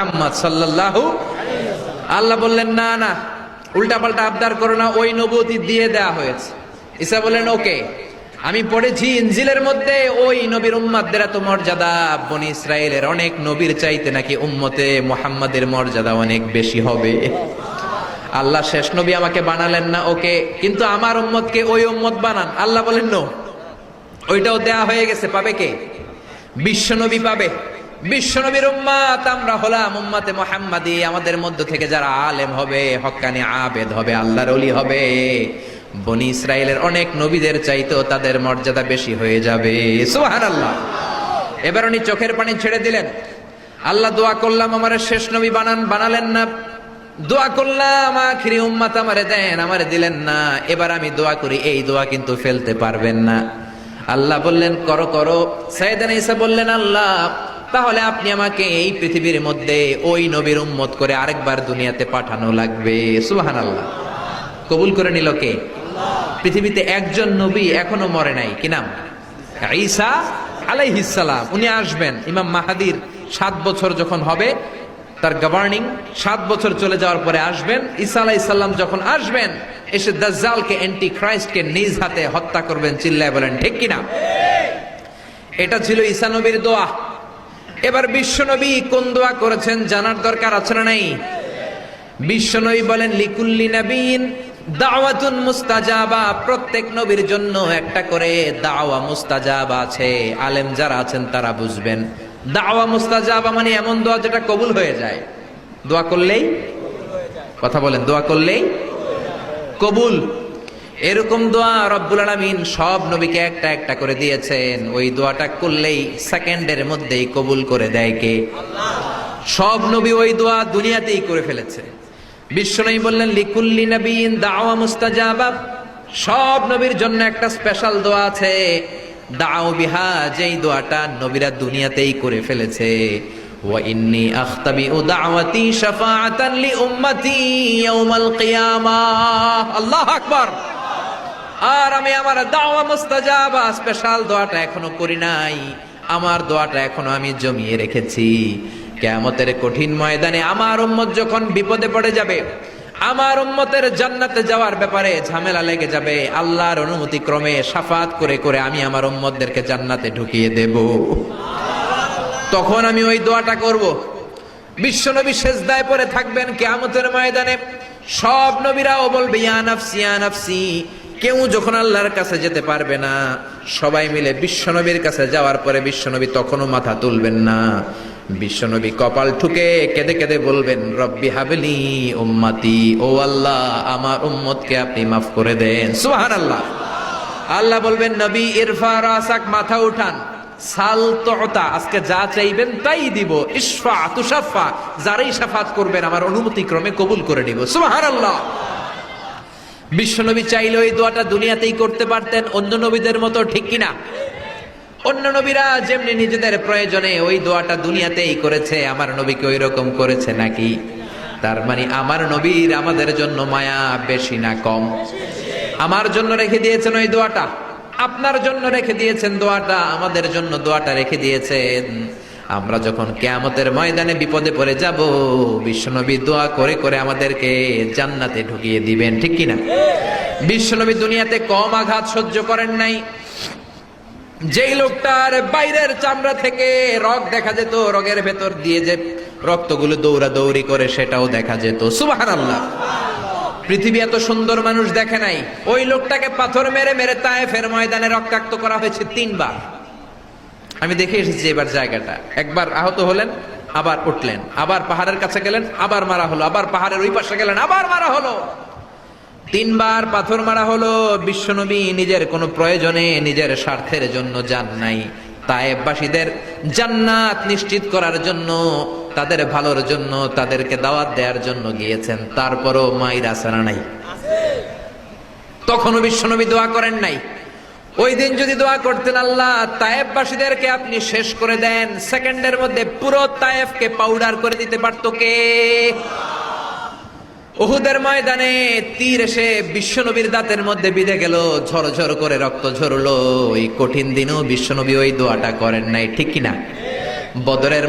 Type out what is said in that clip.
মুহাম্মদ সাল্লাল্লাহু। আল্লাহ বললেন না না, উল্টা পাল্টা আবদার করো না, ওই নবুয়তি দিয়ে দেয়া হয়েছে। ঈসা বললেন ওকে, আমি পড়েছি ইনজিলের মধ্যে ওই নবীর উম্মতদের এত মর্যাদা, বনি ইসরায়েলের অনেক নবীর চাইতে নাকি উম্মতে মুহাম্মাদের মর্যাদা অনেক বেশি হবে। আল্লাহ শেষ নবী আমাকে বানালেন না, ওকে, কিন্তু আমার উম্মতকে ওই উম্মত বানান। আল্লাহ বলেন নো, ওইটাও দেয়া হয়ে গেছে, পাবে কে? বিশ্বনবী পাবে। বিশ্বনবীর উম্মত আমরা হলাম উম্মতে মুহাম্মাদি। আমাদের মধ্য থেকে যারা আলেম হবে, হক্কানি আবেদ হবে, আল্লাহর ওলি হবে, বনি ইসরায়েলের অনেক নবীদের চাইতেও তাদের মর্যাদা বেশি হয়ে যাবে। সুবহানাল্লাহ। এবার উনি চোখের পানি ছেড়ে দিলেন। আল্লাহ দোয়া করলাম আমারে শেষ নবী বানান, বানালেন না। দোয়া করলাম আখিরি উম্মত আমারে দেন, আমারে দিলেন না। এবার আমি দোয়া করি, এই দোয়া কিন্তু ফেলতে পারবেন না। আল্লাহ বললেন করো করো। সাইয়েদনা ঈসা বললেন আল্লাহ তাহলে আপনি আমাকে এই পৃথিবীর মধ্যে ওই নবীর উম্মত করে আরেকবার দুনিয়াতে পাঠানো লাগবে। সুবহানাল্লাহ। কবুল করে নিল কে? পৃথিবীতে একজন নবী এখনো মরে নাই, কি নাম? ঈসা আলাইহিস সালাম। উনি আসবেন ইমাম মাহাদির 7 বছর যখন হবে, তার গভর্নিং 7 বছর চলে যাওয়ার পরে আসবেন। ঈসা আলাইহিস সালাম যখন আসবেন, এসে দাজ্জালকে, অ্যান্টি ক্রাইস্টকে নিজ হাতে হত্যা করবেন। চিল্লায় বলেন ঠিক কিনা? এটা ছিল ঈসা নবীর দোয়া। এবার বিশ্বনবী কোন দোয়া করেছেন জানার দরকার আছে না নাই? বিশ্বনবী বলেন লিকুল্লি নবীন দাওয়াতুন মুস্তাজাবা। প্রত্যেক নবীর জন্য একটা করে দাওয়া মুস্তাজাবা আছে। আলেম যারা আছেন তারা বুঝবেন। দাওয়া মুস্তাজাবা মানে এমন দোয়া যেটা কবুল হয়ে যায়। দোয়া করলেই, কথা বলেন, দোয়া করলেই কবুল। এরকম দোয়া রব্বুল আলামিন সব নবীকে একটা একটা করে দিয়েছেন। ওই দোয়াটা করলেই সেকেন্ডের মধ্যেই কবুল করে দেয় কে? সব নবী ওই দোয়া দুনিয়াতেই করে ফেলেছে। বিশ্বনবী বললেন লিকুল্লি নবীন দাওয়া মুস্তাজাবা। সব নবীর জন্য একটা স্পেশাল দোয়া আছে, দাও বিহা, যেই দোয়াটা নবীরা দুনিয়াতেই করে ফেলেছে। ওয়া ইন্নী আখতাবিউ দাওয়াতি শাফাআতান লি উম্মতি ইয়াউমাল কিয়ামাহ। আল্লাহু আকবার। আর আমি আমার দাওয়া মুস্তাজাবা স্পেশাল দোয়াটা এখনো করি নাই। আমার দোয়াটা এখনো আমি জমিয়ে রেখেছি। কিয়ামতের কঠিন ময়দানে আমার উম্মত যখন বিপদে পড়ে যাবে, আমার উম্মতের জান্নাতে যাওয়ার ব্যাপারে ঝামেলা লেগে যাবে, আল্লাহর অনুমতি ক্রমে শাফাত করে করে আমি আমার উম্মতদেরকে জান্নাতে ঢুকিয়ে দেব। তখন আমি ওই দোয়াটা করব। বিশ্বনবী সেজদায় পড়ে থাকবেন কিয়ামতের ময়দানে। সব নবীরাও বলবে ইয়া নাফসি ইয়া নাফসি। কেউ যখন আল্লাহর কাছে যেতে পারবে না, সবাই মিলে বিশ্বনবীর কাছে যাওয়ার পরে বিশ্বনবী তখনও মাথা তুলবেন না। বিশ্বনবী কপাল ঠুকে কেঁদে কেঁদে বলবেন রব্বি হাবলি উম্মতি। ও আল্লাহ আমার উম্মতকে আপনি মাফ করে দেন। সুবহানাল্লাহ। আল্লাহ বলবেন নবী ইরফা রাসাক, মাথা উঠান, সাল তুতা, আজকে যা চাইবেন তাই দিব। ইশফা তুশাফা, যারাই শাফাত করবেন আমার অনুমতি ক্রমে কবুল করে নিব। সুবহানাল্লাহ। বিশ্বনবী চাইলে ওই দোয়াটা দুনিয়াতেই করতে পারতেন অন্য নবীদের মতো, ঠিক কিনা? অন্য নবীরা যেমনি নিজেদের প্রয়োজনে ওই দোয়াটা দুনিয়াতেই করেছে, আমার নবীকে ওই রকম করেছে নাকি? তার মানে আমার নবীর আমাদের জন্য মায়া বেশি না কম? আমার জন্য রেখে দিয়েছেন ওই দোয়াটা, আপনার জন্য রেখে দিয়েছেন দোয়াটা, আমাদের জন্য দোয়াটা রেখে দিয়েছেন। আমরা যখন কিয়ামতের ময়দানে বিপদে পড়ে যাব, বিশ্বনবী দোয়া করে করে আমাদেরকে জান্নাতে ঢুকিয়ে দিবেন, ঠিক কিনা? বিশ্বনবী দুনিয়াতে কম আঘাত সহ্য করেন নাই। যেই লোকটার বাইরের চামড়া থেকে রগ দেখা যেত, রগের ভেতর দিয়ে যে রক্তগুলো দৌড়াদৌড়ি করে সেটাও দেখা যেত। সুবহানাল্লাহ। পৃথিবী এত সুন্দর মানুষ দেখে নাই। ওই লোকটাকে পাথর মেরে মেরে তায়েফের ময়দানে রক্তাক্ত করা হয়েছে 3 বার। আমি দেখে এসেছি এবার জায়গাটা। একবার আহত হলেন, আবার উঠলেন, আবার পাহাড়ের কাছে গেলেন, আবার মারা হলো, আবার পাহাড়ের ওই পাশে গেলেন, আবার মারা হলো। 3 বার পাথর মারা হলো। বিশ্বনবী নিজের কোনো প্রয়োজনে, নিজের স্বার্থের জন্য যান নাই। তায়েফবাসীদের জান্নাত নিশ্চিত করার জন্য, তাদের ভালোর জন্য, তাদেরকে দাওয়াত দেওয়ার জন্য গিয়েছেন। তারপরও মায়ের আসারা নাই, তখনও বিশ্বনবী দোয়া করেন নাই। ওই দিন যদি দোয়া করতেন আল্লাহ তায়েফবাসীদেরকে আপনি শেষ করে দেন, সেকেন্ডের মধ্যে পুরো তায়েফকে পাউডার করে দিতে পারত কে? উহুদের ময়দানে তীর এসে বিশ্বনবীর দাঁতের মধ্যে বিঁধে গেল, ঝরঝর করে রক্ত ঝরলো। এই কঠিন দিনেও বিশ্বনবী ওই দোয়াটা করেন নাই, ঠিক কিনা? বদরের